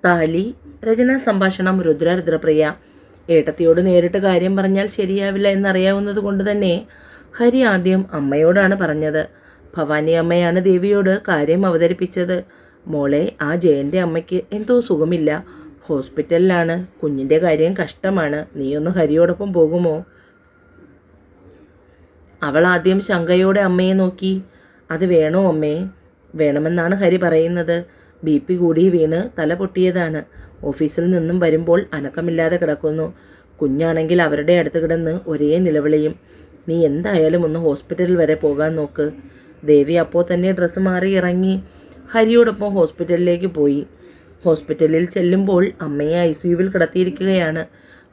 താലി രചനാ സംഭാഷണം രുദ്രപ്രിയ. ഏട്ടത്തിയോട് നേരിട്ട് കാര്യം പറഞ്ഞാൽ ശരിയാവില്ല എന്നറിയാവുന്നത് കൊണ്ട് തന്നെ ഹരി ആദ്യം അമ്മയോടാണ് പറഞ്ഞത്. ഭവാനി അമ്മയാണ് ദേവിയോട് കാര്യം അവതരിപ്പിച്ചത്. മോളെ, ആ ജയൻ്റെ അമ്മയ്ക്ക് എന്തോ സുഖമില്ല, ഹോസ്പിറ്റലിലാണ്, കുഞ്ഞിൻ്റെ കാര്യം കഷ്ടമാണ്, നീയൊന്ന് ഹരിയോടൊപ്പം പോകുമോ? അവൾ ആദ്യം ശങ്കയോടെ അമ്മയെ നോക്കി. അത് വേണോ അമ്മേ? വേണമെന്നാണ് ഹരി പറയുന്നത്. BP കൂടി വീണ് തല പൊട്ടിയതാണ്. ഓഫീസിൽ നിന്നും വരുമ്പോൾ അനക്കമില്ലാതെ കിടക്കുന്നു. കുഞ്ഞാണെങ്കിൽ അവരുടെ അടുത്ത് കിടന്ന് ഒരേ നിലവിളിയും. നീ എന്തായാലും ഒന്ന് ഹോസ്പിറ്റലിൽ വരെ പോകാൻ നോക്ക്. ദേവി അപ്പോൾ തന്നെ ഡ്രസ്സ് മാറി ഇറങ്ങി ഹരിയോടൊപ്പം ഹോസ്പിറ്റലിലേക്ക് പോയി. ഹോസ്പിറ്റലിൽ ചെല്ലുമ്പോൾ അമ്മയെ ICUവിൽ കിടത്തിയിരിക്കുകയാണ്.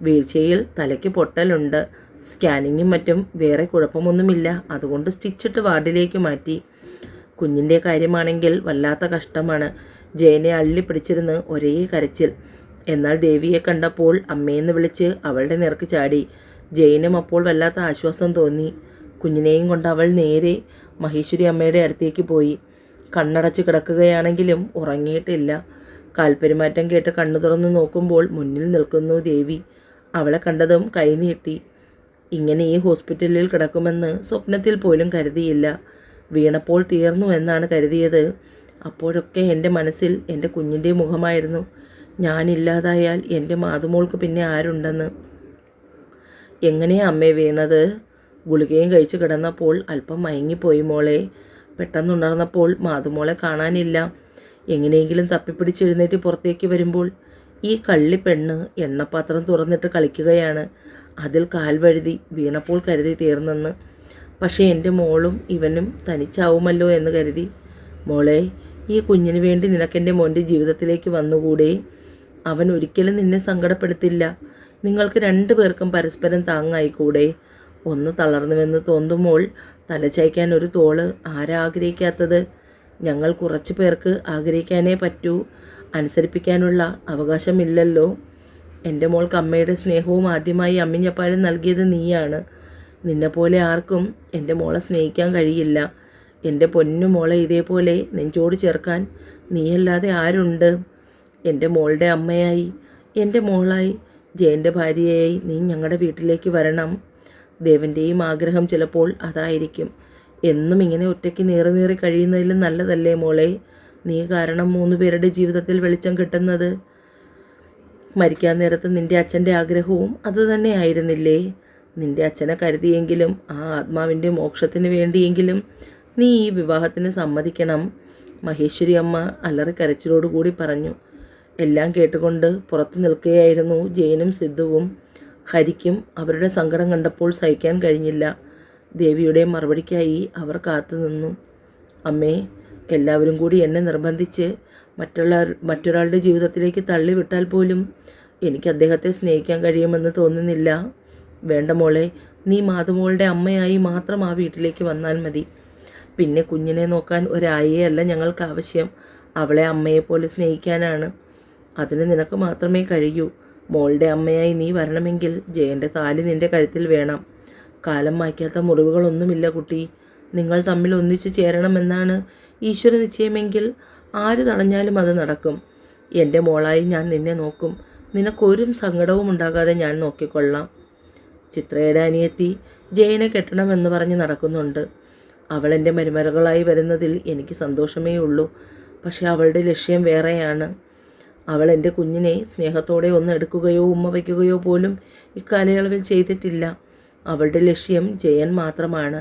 വീഴ്ചയിൽ തലയ്ക്ക് പൊട്ടലുണ്ട്. സ്കാനിങ്ങും മറ്റും വേറെ കുഴപ്പമൊന്നുമില്ല. അതുകൊണ്ട് സ്റ്റിച്ചിട്ട് വാർഡിലേക്ക് മാറ്റി. കുഞ്ഞിൻ്റെ കാര്യമാണെങ്കിൽ വല്ലാത്ത കഷ്ടമാണ്. ജയനെ അള്ളിപ്പിടിച്ചിരുന്ന് ഒരേ കരച്ചിൽ. എന്നാൽ ദേവിയെ കണ്ടപ്പോൾ അമ്മയെന്ന് വിളിച്ച് അവളുടെ നേർക്ക് ചാടി. ജയനും അപ്പോൾ വല്ലാത്ത ആശ്വാസം തോന്നി. കുഞ്ഞിനെയും കൊണ്ട് അവൾ നേരെ മഹേശ്വരി അമ്മയുടെ അടുത്തേക്ക് പോയി. കണ്ണടച്ച് കിടക്കുകയാണെങ്കിലും ഉറങ്ങിയിട്ടില്ല. കാൽപ്പെരുമാറ്റം കേട്ട് കണ്ണു തുറന്നു നോക്കുമ്പോൾ മുന്നിൽ നിൽക്കുന്നു ദേവി. അവളെ കണ്ടതും കൈനീട്ടി. ഇങ്ങനെ ഈ ഹോസ്പിറ്റലിൽ കിടക്കുമെന്ന് സ്വപ്നത്തിൽ പോലും കരുതിയില്ല. വീണപ്പോൾ തീർന്നു എന്നാണ് കരുതിയത്. അപ്പോഴൊക്കെ എൻ്റെ മനസ്സിൽ എൻ്റെ കുഞ്ഞിൻ്റെ മുഖമായിരുന്നു. ഞാനില്ലാതായാൽ എൻ്റെ മാതുമോൾക്ക് പിന്നെ ആരുണ്ടെന്ന്. എങ്ങനെയാ അമ്മേ വീണത്? ഗുളികയും കഴിച്ച് കിടന്നപ്പോൾ അല്പം മയങ്ങിപ്പോയി മോളെ. പെട്ടെന്നുണർന്നപ്പോൾ മാതുമോളെ കാണാനില്ല. എങ്ങനെയെങ്കിലും തപ്പിപ്പിടിച്ചെഴുന്നേറ്റ് പുറത്തേക്ക് വരുമ്പോൾ ഈ കള്ളിപ്പെണ്ണ് എണ്ണപ്പാത്രം തുറന്നിട്ട് കളിക്കുകയാണ്. അതിൽ കാൽ വഴുതി വീണപ്പോൾ കരുതി തീർന്നെന്ന്. പക്ഷേ എൻ്റെ മോളും ഇവനും തനിച്ചാവുമല്ലോ എന്ന് കരുതി. മോളെ, ഈ കുഞ്ഞിന് വേണ്ടി നിനക്കെൻ്റെ മോൻ്റെ ജീവിതത്തിലേക്ക് വന്നുകൂടെ? അവൻ ഒരിക്കലും നിന്നെ സങ്കടപ്പെടുത്തില്ല. നിങ്ങൾക്ക് 2 പേർക്കും പരസ്പരം താങ്ങായിക്കൂടെ? ഒന്ന് തളർന്നുവെന്ന് തോന്നുമ്പോൾ തലചായ്ക്കാൻ ഒരു തോള് ആരാഗ്രഹിക്കാത്തത്? ഞങ്ങൾ കുറച്ച് പേർക്ക് ആഗ്രഹിക്കാനേ പറ്റൂ. അനുസരിപ്പിക്കാനുള്ള അവകാശമില്ലല്ലോ. എൻ്റെ മോൾക്ക് അമ്മയുടെ സ്നേഹവും ആദ്യമായി അമ്മിഞ്ഞപ്പാലും നൽകിയത് നീയാണ്. നിന്നെപ്പോലെ ആർക്കും എൻ്റെ മോളെ സ്നേഹിക്കാൻ കഴിയില്ല. എൻ്റെ പൊന്നു മോളെ ഇതേപോലെ നെഞ്ചോട് ചേർക്കാൻ നീയല്ലാതെ ആരുണ്ട്? എൻ്റെ മോളുടെ അമ്മയായി, എൻ്റെ മോളായി, ജയൻ്റെ ഭാര്യയായി നീ ഞങ്ങളുടെ വീട്ടിലേക്ക് വരണം. ദേവൻ്റെയും ആഗ്രഹം ചിലപ്പോൾ അതായിരിക്കും. എന്നും ഇങ്ങനെ ഒറ്റയ്ക്ക് നീറി കഴിയുന്നതിലും നല്ലതല്ലേ മോളെ? നീ കാരണം 3 പേരുടെ ജീവിതത്തിൽ വെളിച്ചം കിട്ടുന്നത്. മരിക്കാൻ നേരത്ത് നിൻ്റെ അച്ഛൻ്റെ ആഗ്രഹവും അതുതന്നെ ആയിരുന്നില്ലേ? നിൻ്റെ അച്ഛനെ കരുതിയെങ്കിലും ആ ആത്മാവിൻ്റെ മോക്ഷത്തിന് വേണ്ടിയെങ്കിലും നീ ഈ വിവാഹത്തിന് സമ്മതിക്കണം. മഹേശ്വരി അമ്മ അലറി കരച്ചിലോടുകൂടി പറഞ്ഞു. എല്ലാം കേട്ടുകൊണ്ട് പുറത്തു നിൽക്കുകയായിരുന്നു ജയനും സിദ്ധുവും. ഹരിക്കും അവരുടെ സങ്കടം കണ്ടപ്പോൾ സഹിക്കാൻ കഴിഞ്ഞില്ല. ദേവിയുടെ മറുപടിക്കായി അവർ കാത്തു നിന്നു. അമ്മേ, എല്ലാവരും കൂടി എന്നെ നിർബന്ധിച്ച് മറ്റൊരാളുടെ ജീവിതത്തിലേക്ക് തള്ളിവിട്ടാൽ പോലും എനിക്ക് അദ്ദേഹത്തെ സ്നേഹിക്കാൻ കഴിയുമെന്ന് തോന്നുന്നില്ല. വേണ്ട മോളെ, നീ മാതുമോളുടെ അമ്മയായി മാത്രം ആ വീട്ടിലേക്ക് വന്നാൽ മതി. പിന്നെ കുഞ്ഞിനെ നോക്കാൻ ഒരായയല്ല ഞങ്ങൾക്ക് ആവശ്യം. അവളെ അമ്മയെപ്പോലെ സ്നേഹിക്കാനാണ്. അതിന് നിനക്ക് മാത്രമേ കഴിയൂ. മോളുടെ അമ്മയായി നീ വരണമെങ്കിൽ ജയൻ്റെ താലി നിൻ്റെ കഴുത്തിൽ വേണം. കാലം മായ്ക്കാത്ത മുറിവുകളൊന്നുമില്ല കുട്ടി. നിങ്ങൾ തമ്മിൽ ഒന്നിച്ചു ചേരണമെന്നാണ് ഈശ്വര നിശ്ചയമെങ്കിൽ ആര് തടഞ്ഞാലും അത് നടക്കും. എൻ്റെ മോളായി ഞാൻ നിന്നെ നോക്കും. നിനക്കൊരു സങ്കടവും ഉണ്ടാകാതെ ഞാൻ നോക്കിക്കൊള്ളാം. ചിത്രയുടെ അനിയത്തി ജയനെ കെട്ടണമെന്ന് പറഞ്ഞ് നടക്കുന്നുണ്ട്. അവൾ എൻ്റെ മരുമകളായി വരുന്നതിൽ എനിക്ക് സന്തോഷമേ ഉള്ളൂ. പക്ഷെ അവളുടെ ലക്ഷ്യം വേറെയാണ്. അവൾ എൻ്റെ കുഞ്ഞിനെ സ്നേഹത്തോടെ ഒന്ന് എടുക്കുകയോ ഉമ്മ വയ്ക്കുകയോ പോലും ഇക്കാലയളവിൽ ചെയ്തിട്ടില്ല. അവളുടെ ലക്ഷ്യം ജയൻ മാത്രമാണ്.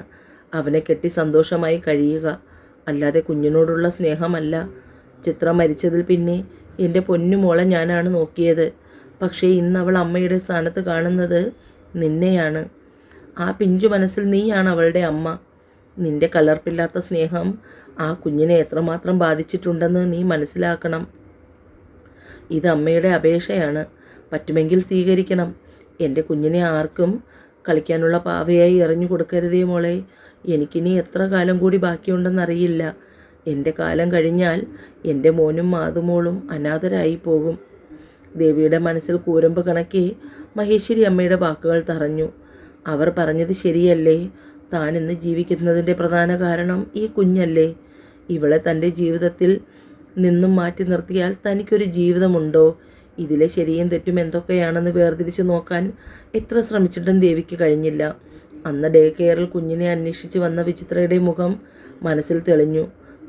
അവനെ കെട്ടി സന്തോഷമായി കഴിയുക, അല്ലാതെ കുഞ്ഞിനോടുള്ള സ്നേഹമല്ല. ചിത്ര മരിച്ചതിൽ പിന്നെ എൻ്റെ പൊന്നുമോളെ ഞാനാണ് നോക്കിയത്. പക്ഷേ ഇന്ന് അവൾ അമ്മയുടെ സ്ഥാനത്ത് കാണുന്നത് നിന്നെയാണ്. ആ പിഞ്ചു മനസ്സിൽ നീയാണ് അവളുടെ അമ്മ. നിൻ്റെ കലർപ്പില്ലാത്ത സ്നേഹം ആ കുഞ്ഞിനെ എത്രമാത്രം ബാധിച്ചിട്ടുണ്ടെന്ന് നീ മനസ്സിലാക്കണം. ഇത് അമ്മയുടെ അപേക്ഷയാണ്. പറ്റുമെങ്കിൽ സ്വീകരിക്കണം. എൻ്റെ കുഞ്ഞിനെ ആർക്കും കളിക്കാനുള്ള പാവയായി എറിഞ്ഞു കൊടുക്കരുതേ മോളെ. എനിക്കിനി എത്ര കാലം കൂടി ബാക്കിയുണ്ടെന്നറിയില്ല. എൻ്റെ കാലം കഴിഞ്ഞാൽ എൻ്റെ മോനും മാതുമോളും അനാഥരായി പോകും. ദേവിയുടെ മനസ്സിൽ കൂരമ്പ് കണക്കെ മഹേശ്വരി അമ്മയുടെ വാക്കുകൾ തറഞ്ഞു. അവർ പറഞ്ഞത് ശരിയല്ലേ? താൻ ഇന്ന് ജീവിക്കുന്നതിൻ്റെ പ്രധാന കാരണം ഈ കുഞ്ഞല്ലേ? ഇവളെ തൻ്റെ ജീവിതത്തിൽ നിന്നും മാറ്റി നിർത്തിയാൽ തനിക്കൊരു ജീവിതമുണ്ടോ? ഇതിലെ ശരിയും തെറ്റും എന്തൊക്കെയാണെന്ന് വേർതിരിച്ച് നോക്കാൻ എത്ര ശ്രമിച്ചിട്ടും ദേവിക്ക് കഴിഞ്ഞില്ല. അന്ന് ഡേ കെയറിൽ കുഞ്ഞിനെ അന്വേഷിച്ച് വന്ന വിചിത്രയുടെ മുഖം മനസ്സിൽ തെളിഞ്ഞു.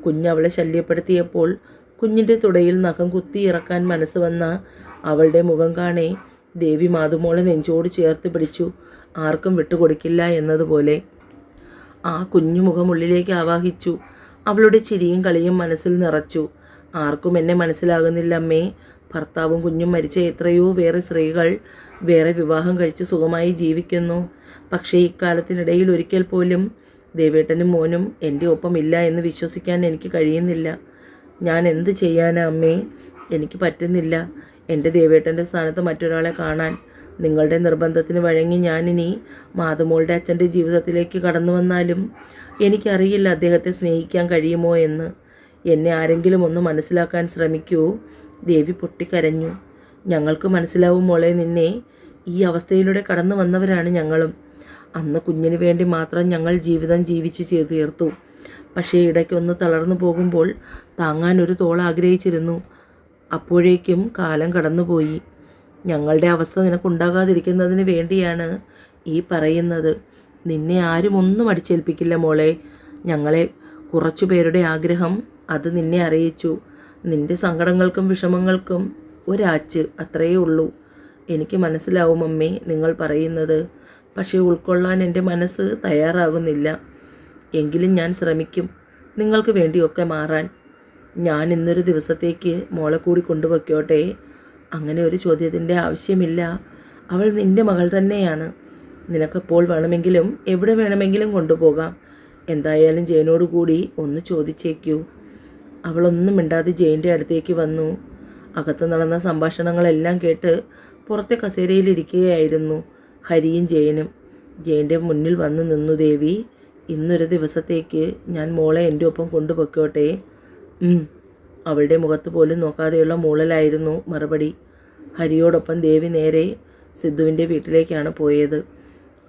കുഞ്ഞവളെ ശല്യപ്പെടുത്തിയപ്പോൾ കുഞ്ഞിൻ്റെ തുടയിൽ നഖം കുത്തിയിറക്കാൻ മനസ്സ് വന്ന അവളുടെ മുഖം കാണേ ദേവി മാതുമോളെ നെഞ്ചോട് ചേർത്ത് പിടിച്ചു. ആർക്കും വിട്ടുകൊടുക്കില്ല എന്നതുപോലെ ആ കുഞ്ഞു മുഖം ഉള്ളിലേക്ക് ആവാഹിച്ചു. അവളുടെ ചിരിയും കളിയും മനസ്സിൽ നിറച്ചു. ആർക്കും എന്നെ മനസ്സിലാകുന്നില്ല അമ്മേ. ഭർത്താവും കുഞ്ഞും മരിച്ച എത്രയോ വേറെ സ്ത്രീകൾ വേറെ വിവാഹം കഴിച്ച് സുഖമായി ജീവിക്കുന്നു. പക്ഷേ ഇക്കാലത്തിനിടയിൽ ഒരിക്കൽ പോലും ദേവേട്ടനും മോനും എൻ്റെ ഒപ്പം ഇല്ല എന്ന് വിശ്വസിക്കാൻ എനിക്ക് കഴിയുന്നില്ല. ഞാൻ എന്ത് ചെയ്യാനാ അമ്മേ? എനിക്ക് പറ്റുന്നില്ല എൻ്റെ ദേവേട്ടൻ്റെ സ്ഥാനത്ത് മറ്റൊരാളെ കാണാൻ. നിങ്ങളുടെ നിർബന്ധത്തിന് വഴങ്ങി ഞാനിനി മാതുമോളുടെ അച്ഛൻ്റെ ജീവിതത്തിലേക്ക് കടന്നു വന്നാലും എനിക്കറിയില്ല അദ്ദേഹത്തെ സ്നേഹിക്കാൻ കഴിയുമോ എന്ന്. എന്നെ ആരെങ്കിലും ഒന്ന് മനസ്സിലാക്കാൻ ശ്രമിക്കൂ. ദേവി പൊട്ടിക്കരഞ്ഞു. ഞങ്ങൾക്ക് മനസ്സിലാവും മോളെ നിന്നെ. ഈ അവസ്ഥയിലൂടെ കടന്നു വന്നവരാണ് ഞങ്ങളും. അന്ന് കുഞ്ഞിന് വേണ്ടി മാത്രം ഞങ്ങൾ ജീവിതം ജീവിച്ചു തീർത്തു. പക്ഷേ ഇടയ്ക്കൊന്ന് തളർന്നു പോകുമ്പോൾ താങ്ങാൻ ഒരു തോൾ ആഗ്രഹിച്ചിരുന്നു. അപ്പോഴേക്കും കാലം കടന്നുപോയി. ഞങ്ങളുടെ അവസ്ഥ നിനക്കുണ്ടാകാതിരിക്കുന്നതിന് വേണ്ടിയാണ് ഈ പറയുന്നത്. നിന്നെ ആരും ഒന്നും അടിച്ചേൽപ്പിക്കില്ല മോളെ. ഞങ്ങളെ കുറച്ചു പേരുടെ ആഗ്രഹം അത് നിന്നെ അറിയിച്ചു. നിന്റെ സങ്കടങ്ങൾക്കും വിഷമങ്ങൾക്കും ഒരാച്ച് അത്രയേ ഉള്ളൂ. എനിക്ക് മനസ്സിലാവും അമ്മേ നിങ്ങൾ പറയുന്നത്. പക്ഷേ ഉൾക്കൊള്ളാൻ എൻ്റെ മനസ്സ് തയ്യാറാകുന്നില്ല. എങ്കിലും ഞാൻ ശ്രമിക്കും നിങ്ങൾക്ക് വേണ്ടിയൊക്കെ മാറാൻ. ഞാൻ ഇന്നൊരു ദിവസത്തേക്ക് മോളെ കൂടി കൊണ്ടുവയ്ക്കോട്ടെ? അങ്ങനെ ഒരു ചോദ്യത്തിൻ്റെ ആവശ്യമില്ല. അവൾ നിൻ്റെ മകൾ തന്നെയാണ്. നിനക്കെപ്പോൾ വേണമെങ്കിലും എവിടെ വേണമെങ്കിലും കൊണ്ടുപോകാം. എന്തായാലും ജയനോട് കൂടി ഒന്ന് ചോദിച്ചേക്കൂ. അവളൊന്നും മിണ്ടാതെ ജയൻ്റെ അടുത്തേക്ക് വന്നു. അകത്ത് നടന്ന സംഭാഷണങ്ങളെല്ലാം കേട്ട് പുറത്തെ കസേരയിലിരിക്കുകയായിരുന്നു ഹരിയും ജയനും. ജയൻ്റെ മുന്നിൽ വന്ന് നിന്നു ദേവി. ഇന്നൊരു ദിവസത്തേക്ക് ഞാൻ മോളെ എൻ്റെ ഒപ്പം കൊണ്ടുപോയിക്കോട്ടെ? അവളുടെ മുഖത്ത് പോലും നോക്കാതെയുള്ള മൂളലായിരുന്നു മറുപടി. ഹരിയോടൊപ്പം ദേവി നേരെ സിദ്ധുവിൻ്റെ വീട്ടിലേക്കാണ് പോയത്.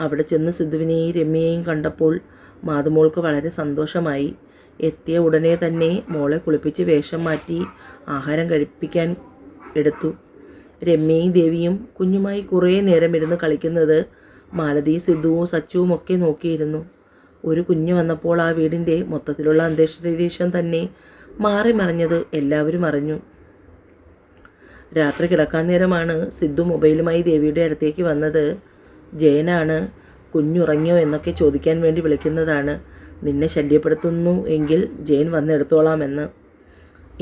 അവിടെ ചെന്ന് സിദ്ധുവിനെയും രമ്യയെയും കണ്ടപ്പോൾ മാതുമോൾക്ക് വളരെ സന്തോഷമായി. എത്തിയ ഉടനെ തന്നെ മോളെ കുളിപ്പിച്ച് വേഷം മാറ്റി ആഹാരം കഴിപ്പിക്കാൻ എടുത്തു. രമ്യയും ദേവിയും കുഞ്ഞുമായി കുറേ നേരം ഇരുന്ന് കളിക്കുന്നത് മാലതി, സിദ്ധുവും സച്ചുവും ഒക്കെ നോക്കിയിരുന്നു. ഒരു കുഞ്ഞ് വന്നപ്പോൾ ആ വീടിൻ്റെ മൊത്തത്തിലുള്ള അന്തരീക്ഷം തന്നെ മാറി മറിഞ്ഞത് എല്ലാവരും അറിഞ്ഞു. രാത്രി കിടക്കാൻ നേരമാണ് സിദ്ധു മൊബൈലുമായി ദേവിയുടെ അടുത്തേക്ക് വന്നത്. ജയനാണ്. കുഞ്ഞുറങ്ങിയോ എന്നൊക്കെ ചോദിക്കാൻ വേണ്ടി വിളിക്കുന്നതാണ്. നിന്നെ ശല്യപ്പെടുത്തുന്നു എങ്കിൽ ജയൻ വന്നെടുത്തോളാമെന്ന്.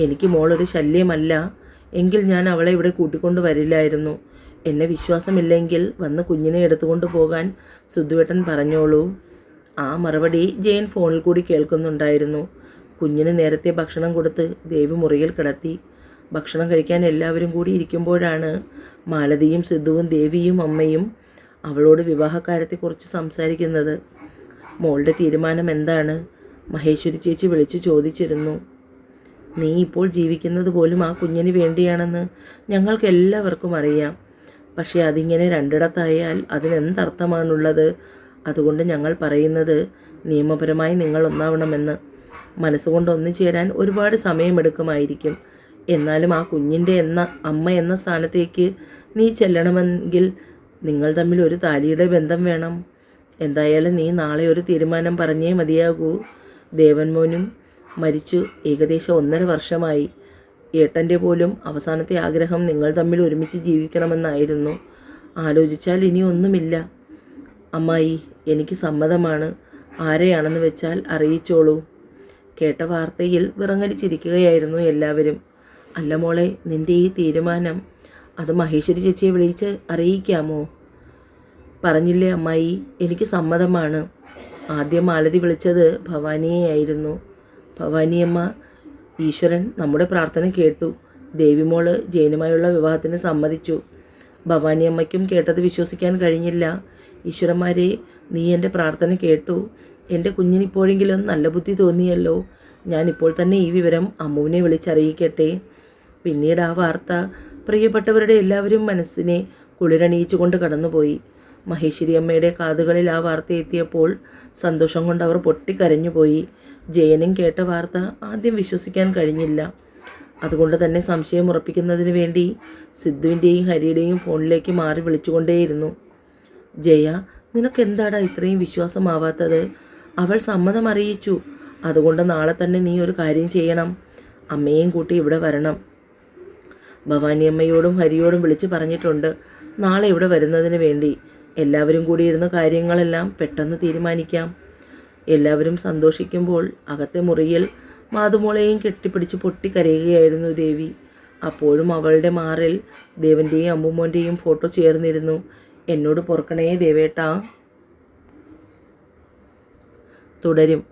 എനിക്ക് മോളൊരു ശല്യമല്ല. എങ്കിൽ ഞാൻ അവളെ ഇവിടെ കൂട്ടിക്കൊണ്ട് വരില്ലായിരുന്നു. എന്നെ വിശ്വാസമില്ലെങ്കിൽ വന്ന് കുഞ്ഞിനെ എടുത്തുകൊണ്ട് പോകാൻ സിദ്ധുവേട്ടൻ പറഞ്ഞോളൂ. ആ മറുപടി ജയൻ ഫോണിൽ കൂടി കേൾക്കുന്നുണ്ടായിരുന്നു. കുഞ്ഞിന് നേരത്തെ ഭക്ഷണം കൊടുത്ത് ദേവി മുറിയിൽ കിടത്തി. ഭക്ഷണം കഴിക്കാൻ എല്ലാവരും കൂടി ഇരിക്കുമ്പോഴാണ് മാലതിയും സിദ്ധുവും ദേവിയും അമ്മയും അവളോട് വിവാഹക്കാര്യത്തെക്കുറിച്ച് സംസാരിക്കുന്നത്. മോളുടെ തീരുമാനം എന്താണ്? മഹേശ്വരി ചേച്ചി വിളിച്ചു ചോദിച്ചിരുന്നു. നീ ഇപ്പോൾ ജീവിക്കുന്നത് പോലും ആ കുഞ്ഞിന് വേണ്ടിയാണെന്ന് ഞങ്ങൾക്ക് എല്ലാവർക്കും അറിയാം. പക്ഷേ അതിങ്ങനെ രണ്ടിടത്തായാൽ അതിനെന്തർത്ഥമാണുള്ളത്? അതുകൊണ്ട് ഞങ്ങൾ പറയുന്നത് നിയമപരമായി നിങ്ങൾ ഒന്നാവണമെന്ന്. മനസ്സുകൊണ്ട് ഒന്നുചേരാൻ ഒരുപാട് സമയമെടുക്കുമായിരിക്കും. എന്നാലും ആ കുഞ്ഞിൻ്റെ അമ്മ എന്ന സ്ഥാനത്തേക്ക് നീ ചെല്ലണമെങ്കിൽ നിങ്ങൾ തമ്മിൽ ഒരു താലിയുടെ ബന്ധം വേണം. എന്തായാലും നീ നാളെ ഒരു തീരുമാനം പറഞ്ഞേ മതിയാകൂ. ദേവൻമോനും മരിച്ചു ഏകദേശം 1.5 വർഷമായി. ഏട്ടൻ്റെ പോലും അവസാനത്തെ ആഗ്രഹം നിങ്ങൾ തമ്മിൽ ഒരുമിച്ച് ജീവിക്കണമെന്നായിരുന്നു. ആലോചിച്ചാൽ ഇനി ഒന്നുമില്ല. അമ്മായി, എനിക്ക് സമ്മതമാണ്. ആരെയാണെന്ന് വെച്ചാൽ അറിയിച്ചോളൂ. കേട്ട വാർത്തയിൽ വിറങ്ങലിച്ചിരിക്കുകയായിരുന്നു എല്ലാവരും. അല്ല മോളെ, നിൻ്റെ ഈ തീരുമാനം അത് മഹേശ്വരി ചേച്ചിയെ വിളിച്ച് അറിയിക്കാമോ? പറഞ്ഞില്ലേ അമ്മായി, എനിക്ക് സമ്മതമാണ്. ആദ്യം മാലതി വിളിച്ചത് ഭവാനിയെയായിരുന്നു. ഭവാനിയമ്മ, ഈശ്വരൻ നമ്മുടെ പ്രാർത്ഥന കേട്ടു. ദേവിമോള് ജയനുമായുള്ള വിവാഹത്തിന് സമ്മതിച്ചു. ഭവാനിയമ്മയ്ക്കും കേട്ടത് വിശ്വസിക്കാൻ കഴിഞ്ഞില്ല. ഈശ്വരന്മാരെ, നീ എൻ്റെ പ്രാർത്ഥന കേട്ടു. എൻ്റെ കുഞ്ഞിനിപ്പോഴെങ്കിലും നല്ല ബുദ്ധി തോന്നിയല്ലോ. ഞാനിപ്പോൾ തന്നെ ഈ വിവരം അമ്മുവിനെ വിളിച്ചറിയിക്കട്ടെ. പിന്നീട് ആ വാർത്ത പ്രിയപ്പെട്ടവരുടെ എല്ലാവരും മനസ്സിനെ കുളിരണിയിച്ചുകൊണ്ട് കടന്നുപോയി. മഹേശ്വരി അമ്മയുടെ കാതുകളിൽ ആ വാർത്ത എത്തിയപ്പോൾ സന്തോഷം കൊണ്ട് അവർ പൊട്ടിക്കരഞ്ഞുപോയി. ജയനും കേട്ട വാർത്ത ആദ്യം വിശ്വസിക്കാൻ കഴിഞ്ഞില്ല. അതുകൊണ്ട് തന്നെ സംശയം ഉറപ്പിക്കുന്നതിന് വേണ്ടി സിദ്ധുവിൻ്റെയും ഹരിയുടെയും ഫോണിലേക്ക് മാറി വിളിച്ചുകൊണ്ടേയിരുന്നു. ജയ, നിനക്കെന്താടാ ഇത്രയും വിശ്വാസമാവാത്തത്? അവൾ സമ്മതം അറിയിച്ചു. അതുകൊണ്ട് നാളെ തന്നെ നീ ഒരു കാര്യം ചെയ്യണം. അമ്മയെയും കൂട്ടി ഇവിടെ വരണം. ഭവാനിയമ്മയോടും ഹരിയോടും വിളിച്ച് പറഞ്ഞിട്ടുണ്ട് നാളെ ഇവിടെ വരുന്നതിന് വേണ്ടി. എല്ലാവരും കൂടി ഇരുന്ന് കാര്യങ്ങളെല്ലാം പെട്ടെന്ന് തീരുമാനിക്കാം. എല്ലാവരും സന്തോഷിക്കുമ്പോൾ അകത്തെ മുറിയിൽ മാതുമോളെയും കെട്ടിപ്പിടിച്ച് പൊട്ടിക്കരയുകയായിരുന്നു ദേവി. അപ്പോഴും അവളുടെ മാറിൽ ദേവൻ്റെയും അമ്മൂമ്മോൻ്റെയും ഫോട്ടോ ചേർന്നിരുന്നു. എന്നോട് പൊറുക്കണേ ദേവേട്ടാ. തുടരും.